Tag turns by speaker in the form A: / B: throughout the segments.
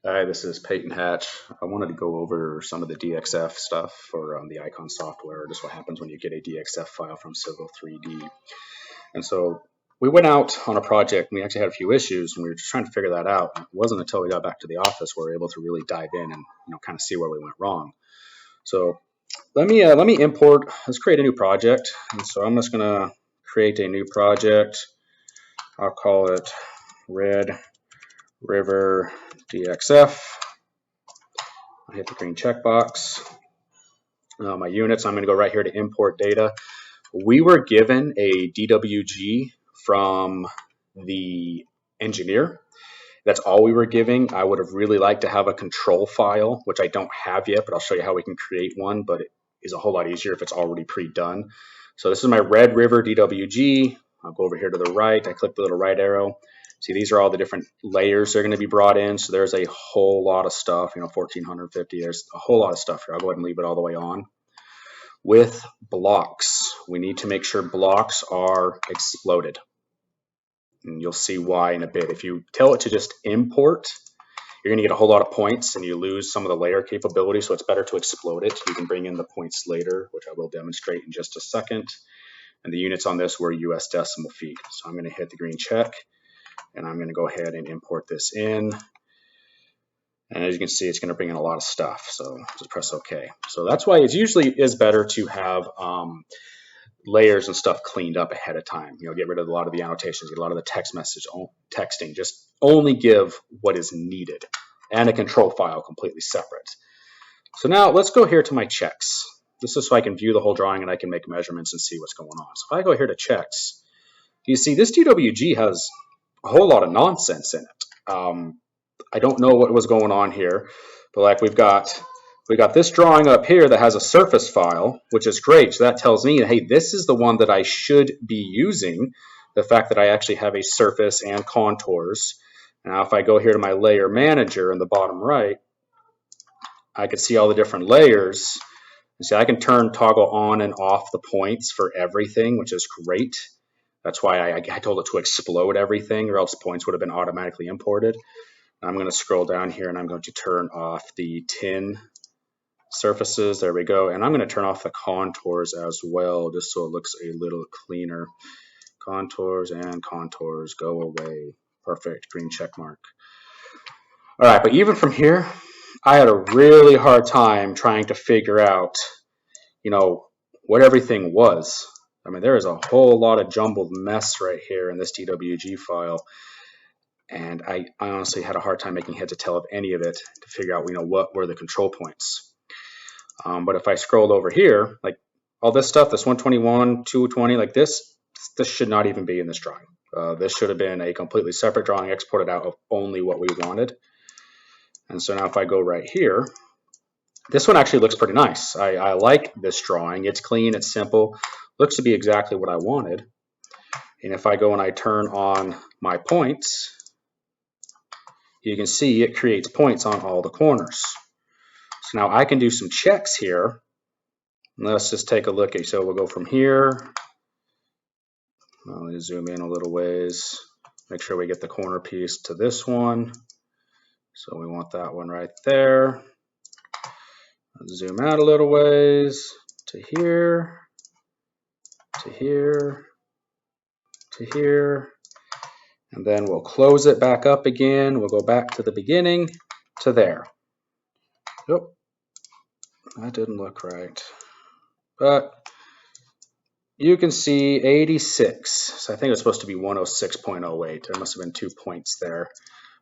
A: Hi, this is Peyton Hatch. I wanted to go over some of the DXF stuff for the Icon software, just what happens when you get a DXF file from Civil 3D. And so we went out on a project, and we actually had a few issues, and we were just trying to figure that out. It wasn't until we got back to the office where we were able to really dive in and kind of see where we went wrong. So let me import. Let's create a new project. And so I'm just gonna create a new project. I'll call it Red River DXF. I hit the green checkbox. My units, I'm going to go right here to import data. We were given a DWG from the engineer. That's all we were giving. I would have really liked to have a control file, which I don't have yet, but I'll show you how we can create one, but it is a whole lot easier if it's already pre-done. So this is my Red River DWG. I'll go over here to the right. I click the little right arrow. See, these are all the different layers that are going to be brought in. So there's a whole lot of stuff, 1450. There's a whole lot of stuff here. I'll go ahead and leave it all the way on. With blocks, we need to make sure blocks are exploded. And you'll see why in a bit. If you tell it to just import, you're going to get a whole lot of points and you lose some of the layer capability. So it's better to explode it. You can bring in the points later, which I will demonstrate in just a second. And the units on this were US decimal feet. So I'm going to hit the green check. And I'm going to go ahead and import this in. And as you can see, it's going to bring in a lot of stuff. So just press OK. So that's why it usually is better to have layers and stuff cleaned up ahead of time. Get rid of a lot of the annotations, get a lot of the text message texting. Just only give what is needed and a control file completely separate. So now let's go here to my checks. This is so I can view the whole drawing and I can make measurements and see what's going on. So if I go here to checks, you see this DWG has a whole lot of nonsense in it. I don't know what was going on here, but like we got this drawing up here that has a surface file, which is great. So that tells me, hey, this is the one that I should be using. The fact that I actually have a surface and contours. Now, if I go here to my layer manager in the bottom right, I can see all the different layers. And see, I can toggle on and off the points for everything, which is great. That's why I told it to explode everything, or else points would have been automatically imported. I'm going to scroll down here and I'm going to turn off the tin surfaces. There we go. And I'm going to turn off the contours as well, just so it looks a little cleaner. Contours and contours go away. Perfect. Green check mark. All right, but even from here, I had a really hard time trying to figure out, what everything was. I mean, there is a whole lot of jumbled mess right here in this DWG file. And I honestly had a hard time making heads or tail of any of it to figure out, what were the control points. But if I scrolled over here, like all this stuff, this 121, 220, like this should not even be in this drawing. This should have been a completely separate drawing exported out of only what we wanted. And so now if I go right here, this one actually looks pretty nice. I like this drawing. It's clean, it's simple, looks to be exactly what I wanted. And if I go and I turn on my points, you can see it creates points on all the corners. So now I can do some checks here. Let's just take a look at, so we'll go from here. Let me zoom in a little ways. Make sure we get the corner piece to this one. So we want that one right there. Zoom out a little ways to here, to here, to here. And then we'll close it back up again. We'll go back to the beginning to there. Nope, that didn't look right. But you can see 86. So I think it's supposed to be 106.08. There must have been 2 points there.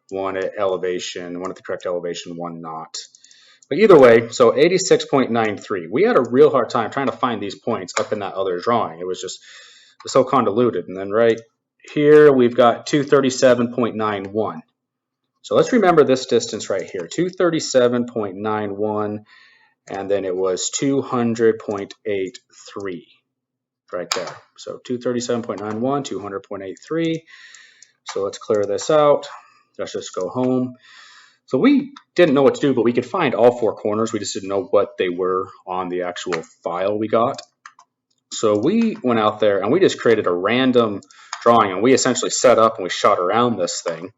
A: One at elevation, one at the correct elevation, one not. But either way, so 86.93. We had a real hard time trying to find these points up in that other drawing. It was so convoluted. And then right here, we've got 237.91. So let's remember this distance right here, 237.91, and then it was 200.83 right there. So 237.91, 200.83. So let's clear this out. Let's just go home. So we didn't know what to do, but we could find all 4 corners. We just didn't know what they were on the actual file we got. So we went out there and we just created a random drawing, and we essentially set up and we shot around this thing.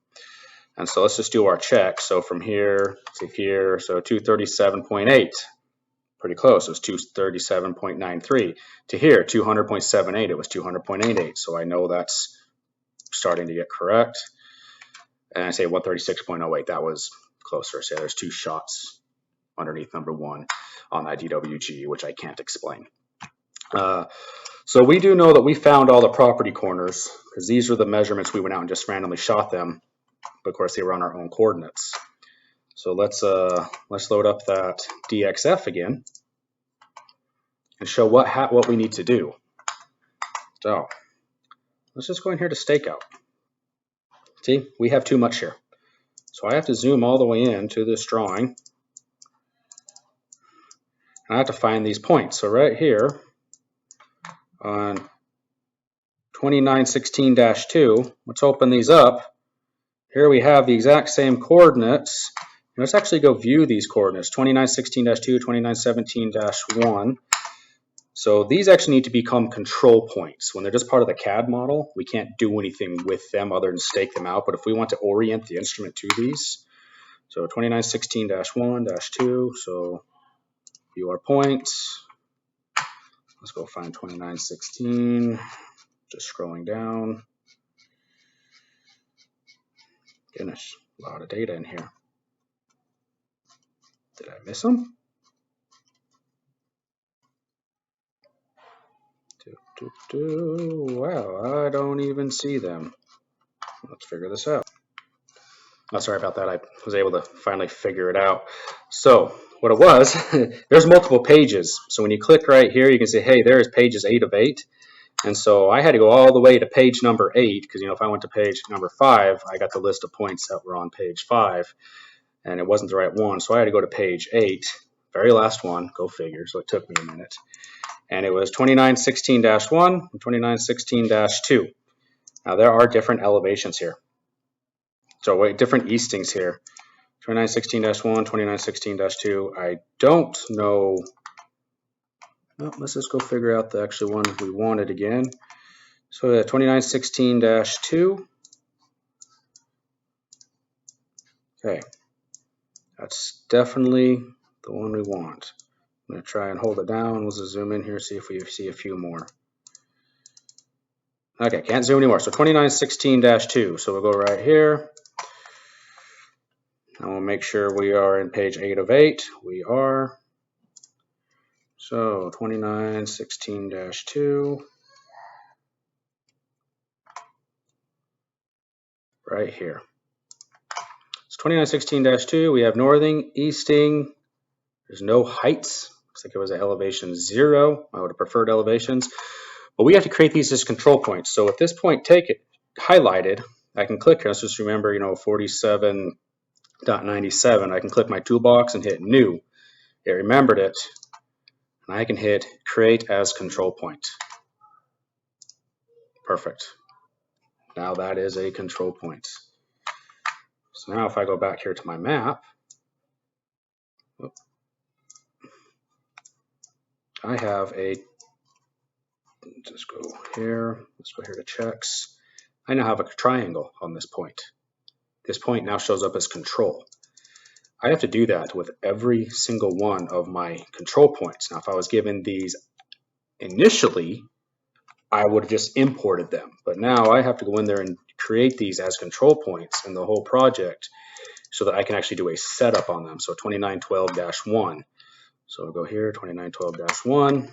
A: And so let's just do our check. So from here to here, so 237.8, pretty close. It was 237.93. To here, 200.78. It was 200.88. So I know that's starting to get correct. And I say 136.08. That was closer. So there's 2 shots underneath number 1 on that DWG, which I can't explain. So we do know that we found all the property corners because these are the measurements. We went out and just randomly shot them. But of course, they were on our own coordinates. So let's load up that DXF again and show what we need to do. So let's just go in here to stakeout. See, we have too much here. So I have to zoom all the way into this drawing. And I have to find these points. So right here on 2916-2, let's open these up. Here we have the exact same coordinates. Let's actually go view these coordinates, 2916-2, 2917-1. So these actually need to become control points. When they're just part of the CAD model, we can't do anything with them other than stake them out. But if we want to orient the instrument to these, so 2916-1-2, so view our points. Let's go find 2916, just scrolling down. Goodness, a lot of data in here. Did I miss them? Wow, I don't even see them. Let's figure this out. Oh, sorry about that. I was able to finally figure it out. So what it was, there's multiple pages. So when you click right here, you can say, hey, there's pages 8 of 8. And so I had to go all the way to page number 8 because, if I went to page number 5, I got the list of points that were on page 5. And it wasn't the right one. So I had to go to page 8, very last one, go figure. So it took me a minute. And it was 2916-1 and 2916-2. Now there are different elevations here. So wait, different eastings here. 2916-1, 2916-2. I don't know. Well, let's just go figure out the actual one we wanted again. So 2916-2. Okay. That's definitely the one we want. I'm going to try and hold it down. We'll just zoom in here, see if we see a few more. Okay, can't zoom anymore. So 2916-2. So we'll go right here. And we'll make sure we are in page 8 of 8. We are. So 2916-2. Right here. It's 2916-2. We have northing, easting. There's no heights. Looks like it was at elevation 0. I would have preferred elevations. But we have to create these as control points. So at this point, take it highlighted. I can click here. Let's just remember, 47.97. I can click my toolbox and hit new. It remembered it. And I can hit create as control point. Perfect. Now that is a control point. So now if I go back here to my map, I have just go here, let's go here to checks. I now have a triangle on this point. This point now shows up as control. I have to do that with every single one of my control points. Now, if I was given these initially, I would have just imported them. But now I have to go in there and create these as control points in the whole project so that I can actually do a setup on them. So 2912-1. So we'll go here, 2912-1.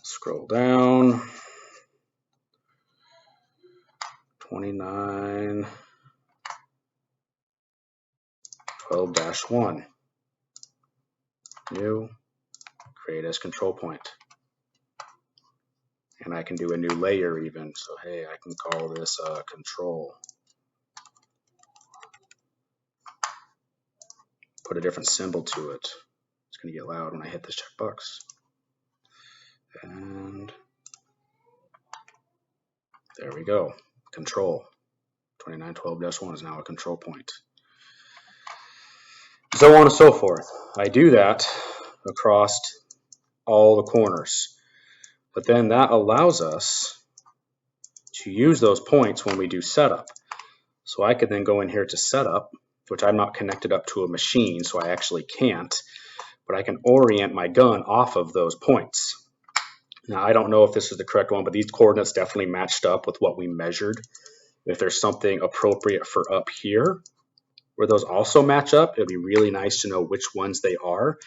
A: Scroll down. 2912-1. New. Create as control point. And I can do a new layer even. So hey, I can call this control. Put a different symbol to it. It's going to get loud when I hit this checkbox. And there we go. Control. 2912-1 is now a control point. So on and so forth. I do that across all the corners. But then that allows us to use those points when we do setup. So I could then go in here to setup, which I'm not connected up to a machine, so I actually can't, but I can orient my gun off of those points. Now, I don't know if this is the correct one, but these coordinates definitely matched up with what we measured. If there's something appropriate for up here, where those also match up, it'd be really nice to know which ones they are.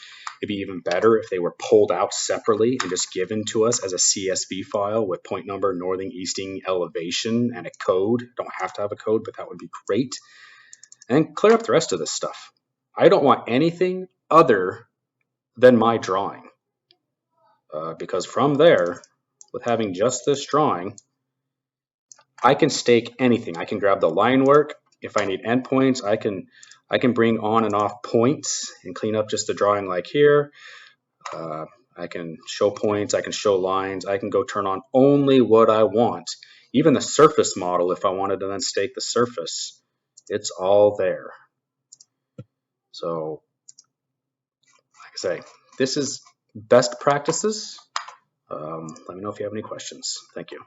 A: It'd be even better if they were pulled out separately and just given to us as a CSV file with point number, northing, easting, elevation, and a code. Don't have to have a code, but that would be great. And then clear up the rest of this stuff. I don't want anything other than my drawing. Because from there, with having just this drawing, I can stake anything. I can grab the line work. If I need endpoints, I can bring on and off points and clean up just the drawing like here. I can show points, I can show lines, I can go turn on only what I want. Even the surface model, if I wanted to then stake the surface, it's all there. So, like I say, this is best practices. Let me know if you have any questions. Thank you.